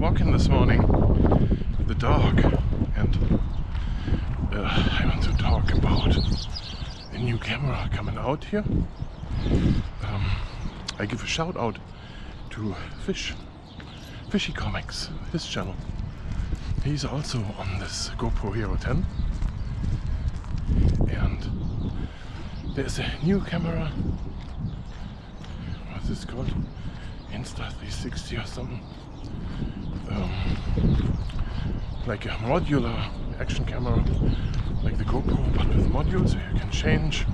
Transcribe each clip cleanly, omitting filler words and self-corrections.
walking this morning with the dog, and I want to talk about a new camera coming out here. I give a shout out to Fishy Comics, his channel. He's also on this GoPro Hero10, and there's a new camera. What's this called? Insta360 or something. Like a modular action camera, like the GoPro, but with modules, so you can change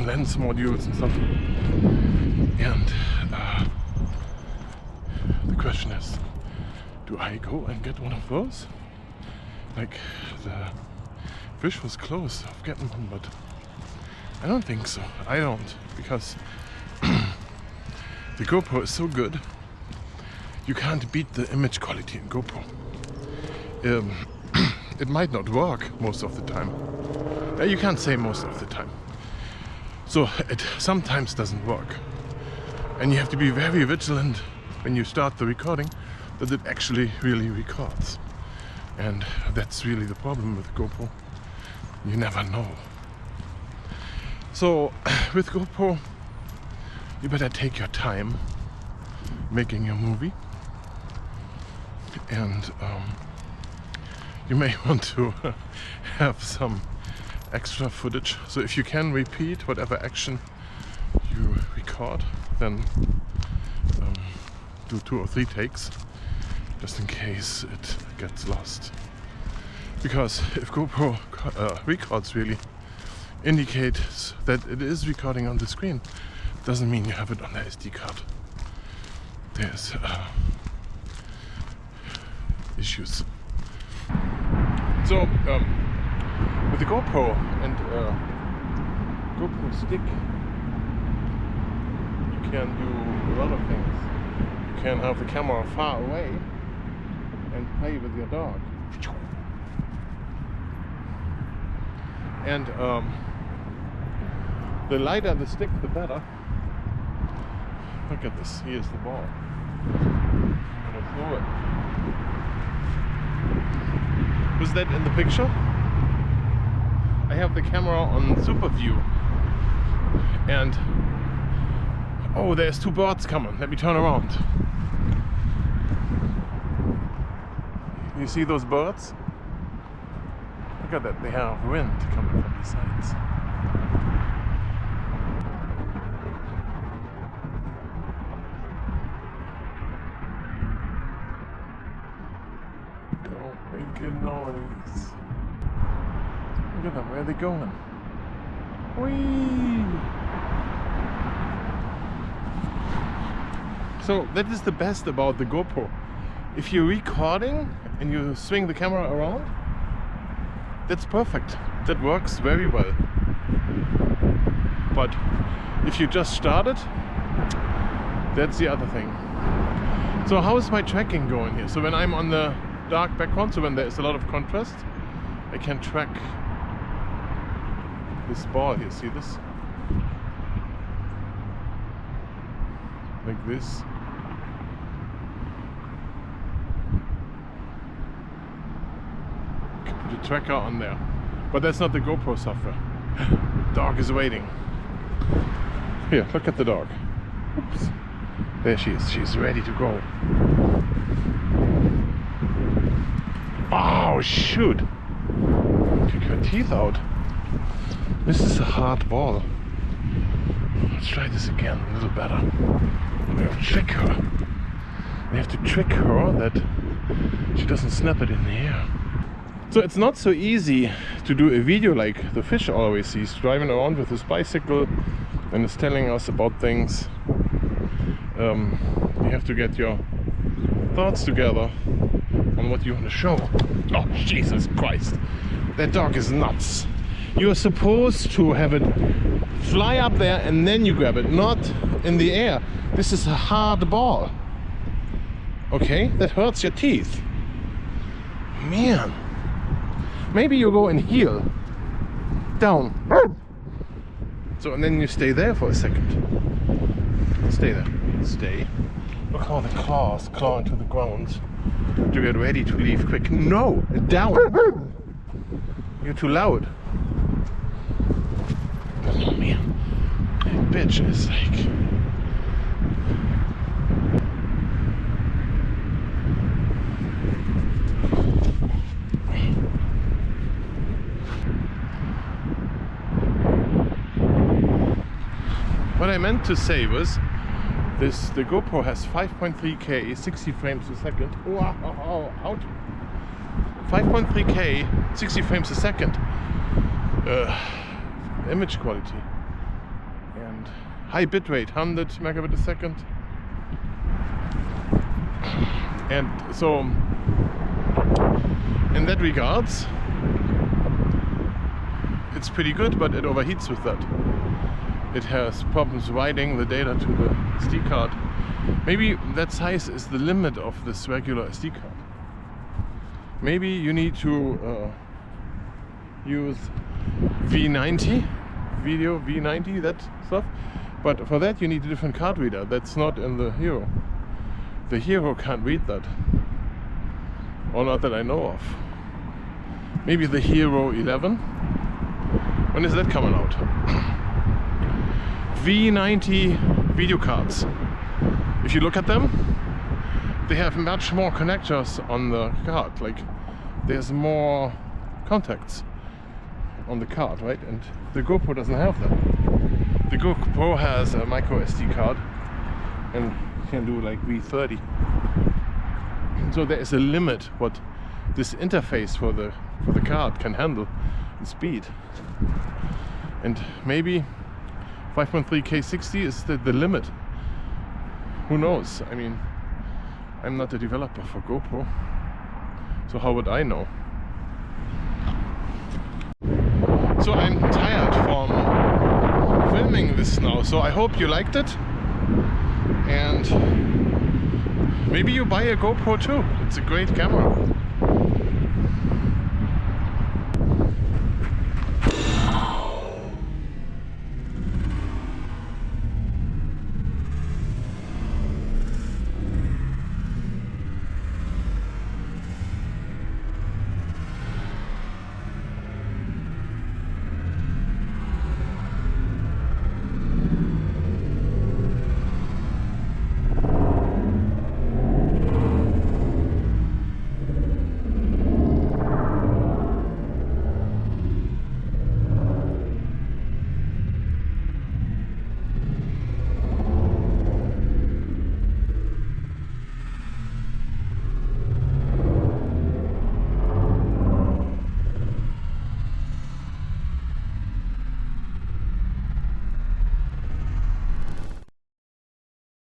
lens modules and stuff. And the question is, do I go and get one of those? Like, the wish was close of getting one, but I don't think so. I don't, because the GoPro is so good. You can't beat the image quality in GoPro. It might not work most of the time. You can't say most of the time. So it sometimes doesn't work. And you have to be very vigilant when you start the recording that it actually really records. And that's really the problem with GoPro. You never know. So with GoPro, you better take your time making your movie. And you may want to have some extra footage. So if you can repeat whatever action you record, then do 2 or 3 takes, just in case it gets lost. Because if GoPro records really indicates that it is recording on the screen, doesn't mean you have it on the SD card. There's issues. So with the GoPro and GoPro stick, you can do a lot of things. You can have the camera far away and play with your dog. And the lighter the stick, the better. Look at this. Here's the ball. I'm gonna throw it. Was that in the picture? I have the camera on super view, and oh, there's 2 birds coming. Let me turn around. You see those birds? Look at that, they have wind coming from the sides. Don't make a noise. Look at them, where are they going? Whee! So that is the best about the GoPro. If you're recording and you swing the camera around, that's perfect. That works very well. But if you just started, that's the other thing. So how is my tracking going here? So when I'm on the dark background, so when there is a lot of contrast, I can track this ball here. See this? Like this. The tracker on there, but that's not the GoPro software. Dog is waiting. Here, look at the dog. Oops. There she is. She's ready to go. Oh shoot! Took her teeth out. This is a hard ball. Let's try this again, a little better. We have to trick her. We have to trick her that she doesn't snap it in the air. So it's not so easy to do a video like the fish always sees, driving around with his bicycle and is telling us about things. You have to get your thoughts together on what you want to show. Oh, Jesus Christ. That dog is nuts. You're supposed to have it fly up there and then you grab it, not in the air. This is a hard ball. Okay? That hurts your teeth. Man. Maybe you go and heel. Down. So, and then you stay there for a second. Stay there. Stay. Look how the claws claw into the ground to get ready to leave quick. No! Down! You're too loud. Oh man. That bitch is like... What I meant to say was, the GoPro has 5.3K, 60 frames a second. Wow, out. 5.3K, 60 frames a second. Image quality. And high bitrate, 100 megabit a second. And so, in that regards, it's pretty good, but it overheats with that. It has problems writing the data to the SD card. Maybe that size is the limit of this regular SD card. Maybe you need to use V90, video V90, that stuff. But for that you need a different card reader. That's not in the Hero. The Hero can't read that. Or not that I know of. Maybe the Hero 11. When is that coming out? V90 video cards. If you look at them, they have much more connectors on the card. Like, there's more contacts on the card, right? And the GoPro doesn't have that. The GoPro has a micro SD card and can do like V30. So there is a limit what this interface for the card can handle in speed. And maybe 5.3K 60 is the limit. Who knows? I mean, I'm not a developer for GoPro, so how would I know? So I'm tired from filming this now, so I hope you liked it, and maybe you buy a GoPro too. It's a great camera.